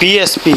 PSP,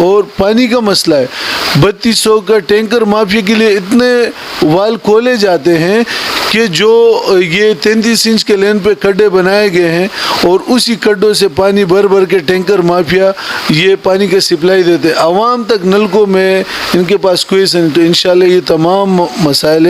اور پانی کا مسئلہ ہے. 3200 کا ٹینکر مافیا کے لیے اتنے وال کھولے جاتے ہیں کہ جو یہ 33 انچ کے لین پہ کھڈے بنائے گئے ہیں اور اسی کھڈوں سے پانی بھر بھر کے ٹینکر مافیا یہ پانی کا سپلائی دیتے. عوام تک نلکوں میں ان کے پاس کوئی سے نہیں. تو انشاءاللہ یہ تمام مسائل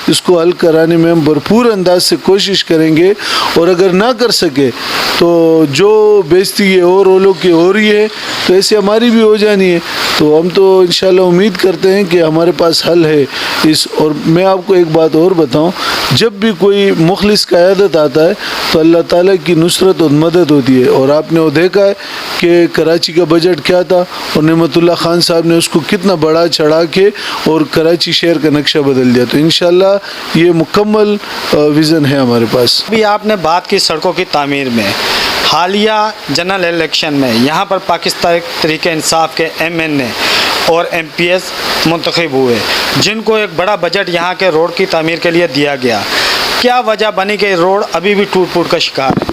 اس کو حل کرانے میں ہم بھرپور انداز سے کوشش کریں گے, اور اگر نہ کر سکے تو جو بیزتی ہے اور وہ لوگ کی ہو رہی ہے تو ایسے ہماری بھی ہو جانی ہے. تو ہم تو انشاءاللہ امید کرتے ہیں کہ ہمارے پاس حل ہے اس. اور میں آپ کو ایک بات اور بتاؤں, جب بھی کوئی مخلص قیادت آتا ہے تو اللہ تعالیٰ کی نصرت اور مدد ہوتی ہے. اور آپ نے وہ دیکھا ہے کہ کراچی کا بجٹ کیا تھا اور نعمت اللہ خان صاحب نے اس کو کتنا بڑا چڑھا کے اور کراچی شہر کا نقشہ بدل دیا. تو انشاءاللہ یہ مکمل ویژن ہے ہمارے پاس. ابھی آپ نے بات کی سڑکوں کی تعمیر میں. حالیہ جنرل الیکشن میں یہاں پر پاکستان تحریک انصاف کے ایم این اے اور ایم پی ایس منتخب ہوئے, جن کو ایک بڑا بجٹ یہاں کے روڈ کی تعمیر کے لیے دیا گیا. کیا وجہ بنی کہ روڈ ابھی بھی ٹوٹ پھوٹ کا شکار ہے؟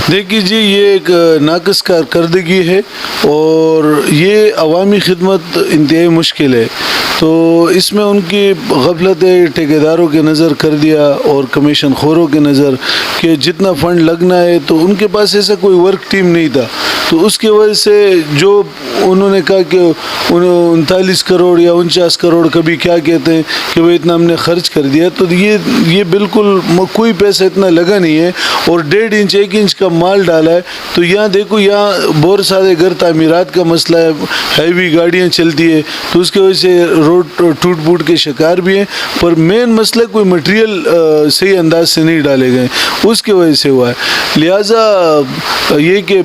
دیکھیے جی, یہ ایک ناقص کارکردگی ہے اور یہ عوامی خدمت انتہائی مشکل ہے. تو اس میں ان کی غفلت ٹھیکیداروں کے نظر کر دیا اور کمیشن خوروں کے نظر کہ جتنا فنڈ لگنا ہے, تو ان کے پاس ایسا کوئی ورک ٹیم نہیں تھا. تو اس کی وجہ سے جو انہوں نے کہا کہ 39 کروڑ یا 49 کروڑ کبھی کیا کہتے ہیں کہ وہ اتنا ہم نے خرچ کر دیا, تو یہ بالکل کوئی پیسہ اتنا لگا نہیں ہے. اور 1.5 انچ 1 انچ کا مال ڈالا ہے. تو یہاں دیکھو, یہاں بہت سارے گھر تعمیرات کا مسئلہ ہے, ہیوی گاڑیاں چلتی ہے, تو اس کی وجہ سے روڈ ٹوٹ پھوٹ کے شکار بھی ہیں. پر مین مسئلہ کوئی مٹیریل صحیح انداز سے نہیں ڈالے گئے, اس کی وجہ سے ہوا ہے. لہٰذا یہ کہ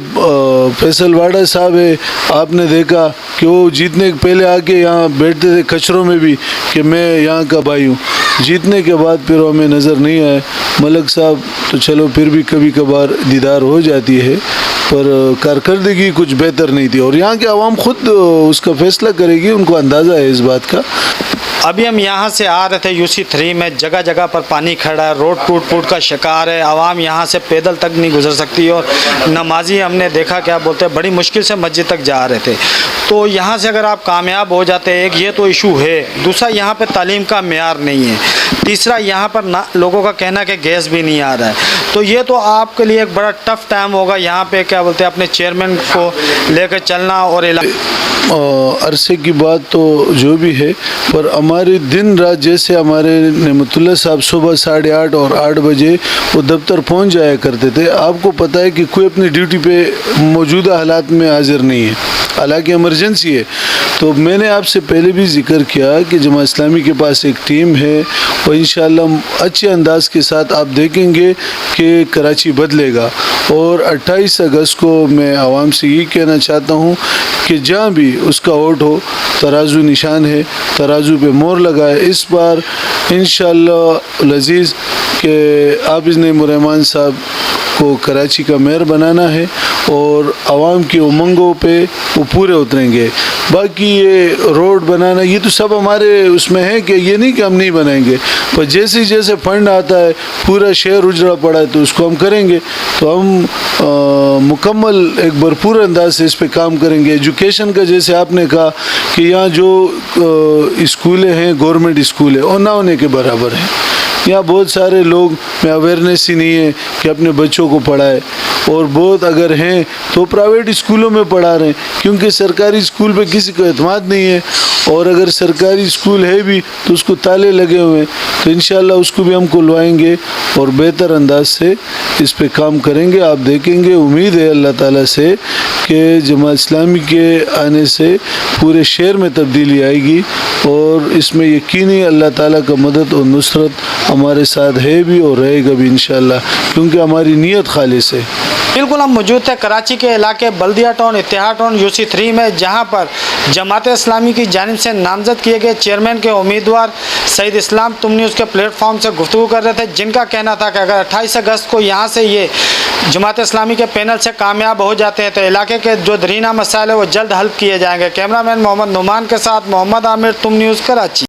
فیصل واڈا صاحب ہے, آپ نے دیکھا کہ وہ جیتنے کے پہلے آ کے یہاں بیٹھتے تھے کچروں میں بھی کہ میں یہاں کا بھائی ہوں. جیتنے کے بعد پھر ہمیں نظر نہیں آئے. ملک صاحب تو چلو پھر بھی کبھی کبھار دیدار ہو جاتی ہے, پر کارکردگی کچھ بہتر نہیں تھی. اور یہاں کے عوام خود اس کا فیصلہ کرے گی, ان کو اندازہ ہے اس بات کا. ابھی ہم یہاں سے آ رہے تھے UC 3 میں, جگہ جگہ پر پانی کھڑا ہے, روڈ ٹوٹ پھوٹ کا شکار ہے, عوام یہاں سے پیدل تک نہیں گزر سکتی. اور نمازی ہم نے دیکھا کیا بولتے ہیں, بڑی مشکل سے مسجد تک جا رہے تھے. تو یہاں سے اگر آپ کامیاب ہو جاتے ہیں, ایک یہ تو ایشو ہے, دوسرا یہاں پہ تعلیم کا معیار نہیں ہے, تیسرا یہاں پر لوگوں کا کہنا کہ گیس بھی نہیں آ رہا ہے. تو یہ تو آپ کے لیے ایک بڑا ٹف ٹائم ہوگا یہاں پہ کیا بولتے ہیں اپنے چیئرمین کو لے کر چلنا. اور عرصے کی بات تو جو بھی ہے, پر ہمارے دن رات جیسے ہمارے نعمت اللہ صاحب صبح 8:30 اور 8 بجے وہ دفتر پہنچ جایا کرتے تھے. آپ کو پتہ ہے کہ کوئی اپنی ڈیوٹی پہ موجودہ حالات میں حاضر نہیں ہے, حالانکہ ایمرجنسی ہے. تو میں نے آپ سے پہلے بھی ذکر کیا کہ جماعت اسلامی کے پاس ایک ٹیم ہے, اور انشاءاللہ اچھے انداز کے ساتھ آپ دیکھیں گے کہ کراچی بدلے گا. اور 28 اگست کو میں عوام سے یہ کہنا چاہتا ہوں کہ جہاں بھی اس کا ووٹ ہو, ترازو نشان ہے, ترازو پہ مور لگائے. اس بار انشاءاللہ العزیز کہ عابد نعیم الرحمان صاحب کو کراچی کا میئر بنانا ہے, اور عوام کی امنگوں پہ وہ پورے اتریں گے. باقی یہ روڈ بنانا یہ تو سب ہمارے اس میں ہے کہ یہ نہیں کہ ہم نہیں بنائیں گے, پر جیسے جیسے فنڈ آتا ہے, پورا شہر اجڑا پڑا ہے, تو اس کو ہم کریں گے. تو ہم مکمل ایک بھرپور انداز سے اس پہ کام کریں گے. ایجوکیشن کا جیسے آپ نے کہا کہ یہاں جو اسکولیں ہیں گورنمنٹ اسکول ہے اور نہ ہونے کے برابر ہیں. یہاں بہت سارے لوگ میں اویئرنیس ہی نہیں ہے کہ اپنے بچوں کو پڑھائے, اور بہت اگر ہیں تو پرائیویٹ اسکولوں میں پڑھا رہے ہیں, کیونکہ سرکاری اسکول پہ کسی کو اعتماد نہیں ہے. اور اگر سرکاری اسکول ہے بھی تو اس کو تالے لگے ہوئے ہیں. تو انشاءاللہ اس کو بھی ہم کھلوائیں گے اور بہتر انداز سے اس پہ کام کریں گے. آپ دیکھیں گے, امید ہے اللہ تعالیٰ سے کہ جماعت اسلامی کے آنے سے پورے شہر میں تبدیلی آئے گی, اور اس میں یقینی اللہ تعالیٰ کا مدد اور نصرت ہمارے ساتھ ہے بھی اور رہے گا بھی انشاءاللہ, کیونکہ ہماری نیت خالص ہے. بالکل ہم موجود تھے کراچی کے علاقے بلدیہ ٹاؤن اتحاد ٹاؤن UC 3 میں, جہاں پر جماعت اسلامی کی جانب سے نامزد کیے گئے چیئرمین کے امیدوار سعید اسلام تم نیوز کے پلیٹ فارم سے گفتگو کر رہے تھے, جن کا کہنا تھا کہ اگر 28 اگست کو یہاں سے یہ جماعت اسلامی کے پینل سے کامیاب ہو جاتے ہیں تو علاقے کے جو درینہ مسائل ہیں وہ جلد حل کیے جائیں گے. کیمرہ مین محمد نعمان کے ساتھ محمد عامر, تم نیوز کراچی.